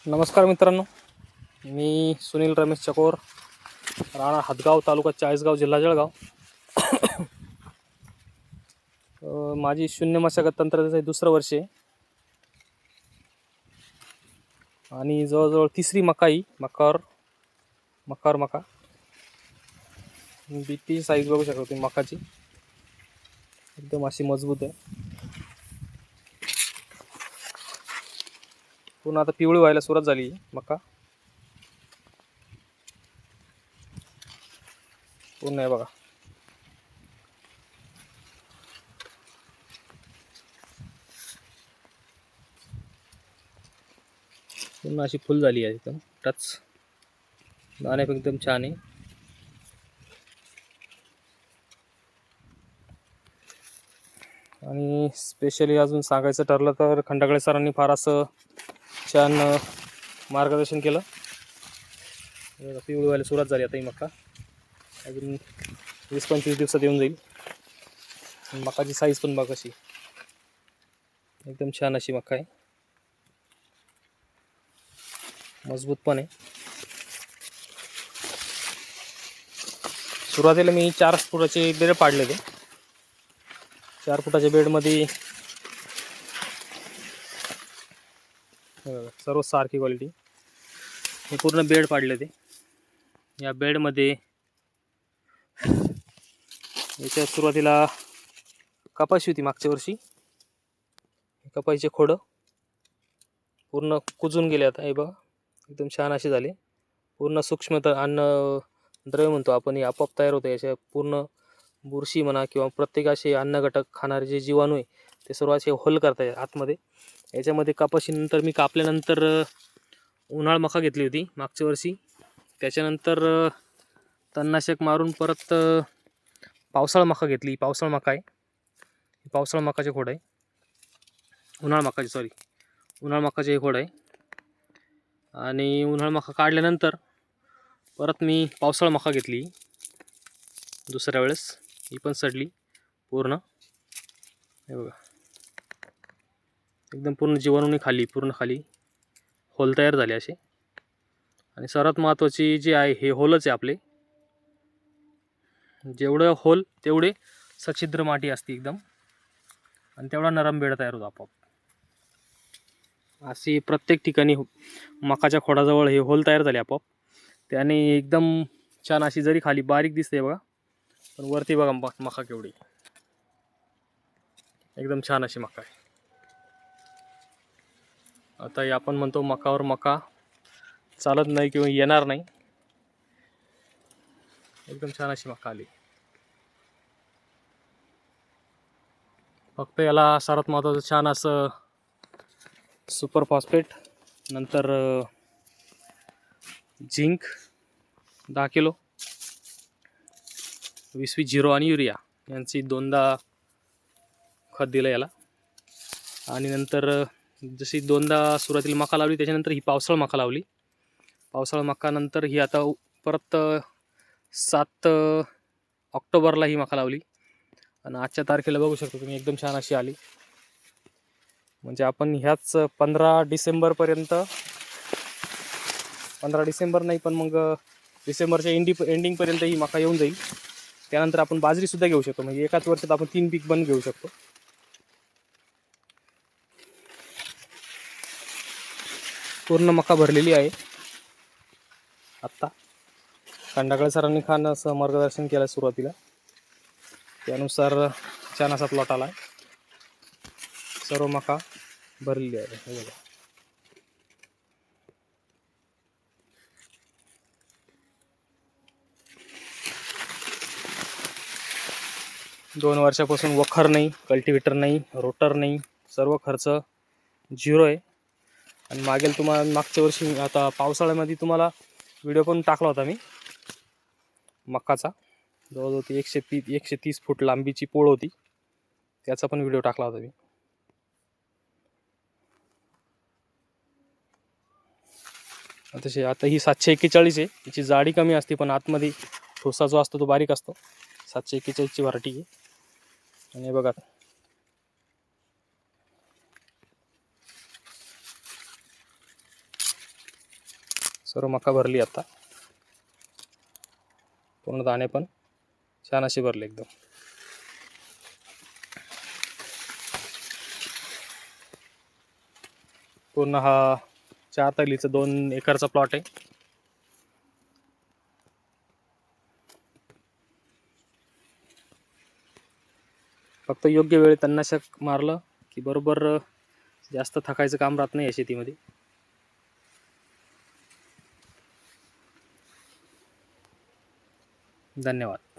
नमस्कार मित्रांनो, मी सुनील रमेश चकोर, राणा हदगाव, तालुका चाळीसगाव, जिल्हा जळगाव. माझी शून्य मशागत तंत्राचं दुसरं वर्ष आहे आणि जवळजवळ तिसरी मका ही मका बीटी साईज बघू शकता तुम्ही मकाची, एकदम अशी मजबूत आहे. पूर्ण आता पिवळी व्हायला सुरुवात झाली मका. पूर्ण आहे बघा. पूर्ण अशी फुल झाली आहे, एकदम टच. दाणे पण एकदम छान आहे. आणि स्पेशली अजून सांगायचं ठरलं तर खंडागळे सरांनी फार असं छान मार्गदर्शन केलं. पिवळी व्हायला सुरुवात झाली आता ही मका. अजून 20-25 दिवसात येऊन जाईल. मकाची साईज पण बघा कशी, एकदम छान अशी मका आहे, मजबूत पण आहे. सुरुवातीला मी 4 फुटाचे बेड पाडले होते. 4 फुटाच्या बेडमध्ये सर्व सारखी क्वालिटी. हे पूर्ण बेड पाडले होते. या बेडमध्ये याच्या सुरुवातीला कपाशी होती मागच्या वर्षी. कपाशीचे खोडं पूर्ण कुजून गेले. आता हे बघा, एकदम छान असे झाले. पूर्ण सूक्ष्म अन्न द्रव्य म्हणतो आपण, हे आपोआप तयार होतं. याच्या पूर्ण बुरशी म्हणा किंवा प्रत्येक असे अन्न घटक खाणारे जे जीवाणू आहे ते सर्व असे होल करताय आतमध्ये. याच्यामध्ये कपाशीनंतर मी कापल्यानंतर उन्हाळ मका घेतली होती मागच्या वर्षी. त्याच्यानंतर तणनाशक मारून परत पावसाळ मका घेतली. पावसाळ मका आहे, पावसाळ मकाचे खोड आहे. उन्हाळ मकाचे खोड आहे. आणि उन्हाळ मका काढल्यानंतर परत मी पावसाळ मका घेतली दुसऱ्या वेळेस. ही पण सडली पूर्ण. हे बघा, एकदम पूर्ण जीवाणूने खाली, पूर्ण खाली होल तयार झाले असे. आणि सर्वात महत्त्वाची जी आहे, हे होलच आहे आपले. जेवढं होल तेवढे सच्छिद्र माती असते एकदम, आणि तेवढा नरम बेड तयार होतो आपोआप. अशी प्रत्येक ठिकाणी मकाच्या खोडाजवळ हे होल तयार झाले आपोआप. त्याने एकदम छान अशी, जरी खाली बारीक दिसते बघा, पण वरती बघा मका केवढी एकदम छान अशी मका आहे. आता आपण म्हणतो मकावर मका चालत नाही किंवा येणार नाही. एकदम छान अशी मका आली. फक्त याला सर्वात महत्त्वाचं छान असं सुपर फॉस्फेट, नंतर झिंक 10 किलो, 20-20-0 आणि युरिया यांची 2दा खत दिलं याला. आणि नंतर जशी 2दा सुरुवातीला मका लावली, त्याच्यानंतर ही पावसाळ मका लावली. पावसाळ मका नंतर ही आता परत 7 ऑक्टोबरला ही मका लावली. आणि आजच्या तारखेला बघू शकता तुम्ही, एकदम छान अशी आली. म्हणजे आपण ह्याच 15 डिसेंबरपर्यंत, 15 डिसेंबर नाही पण मग डिसेंबरच्या एंडिंगपर्यंत ही मका येऊन जाईल. त्यानंतर आपण बाजरीसुद्धा घेऊ शकतो. म्हणजे एकाच वर्षात आपण 3 पीक पण घेऊ शकतो. पूर्ण मका भरलेली आहे. आत्ता खंडागळे सरांनी असं मार्गदर्शन केलं सुरुवातीला, त्यानुसार छान असा प्लॉट आला. सर्व मका भरलेली आहे. हे बघा, दोन वर्षापासून वखर नाही, कल्टिवेटर नाही, रोटर नाही, सर्व खर्च 0 आहे. आणि मागच्या वर्षी आता पावसाळ्यामध्ये तुम्हाला व्हिडिओ पण टाकला होता मी मकाचा. जवळजवळ ती 130 फूट लांबीची पोळ होती, त्याचा पण व्हिडिओ टाकला होता मी. आता ही 741 आहे. तिची जाडी कमी असते पण आतमध्ये ठोसा जो असतो तो बारीक असतो. 741ची व्हरायटी आहे. आणि बघा, सर्व मका भरली आता, पूर्ण दाणे पण छान असे भरले एकदम. पूर्ण हा 4 तैलीचा 2 एकरचा प्लॉट आहे. फक्त योग्य वेळी तणनाशक मारलं की बरोबर जास्त थकायचं काम राहत नाही या शेतीमध्ये. धन्यवाद.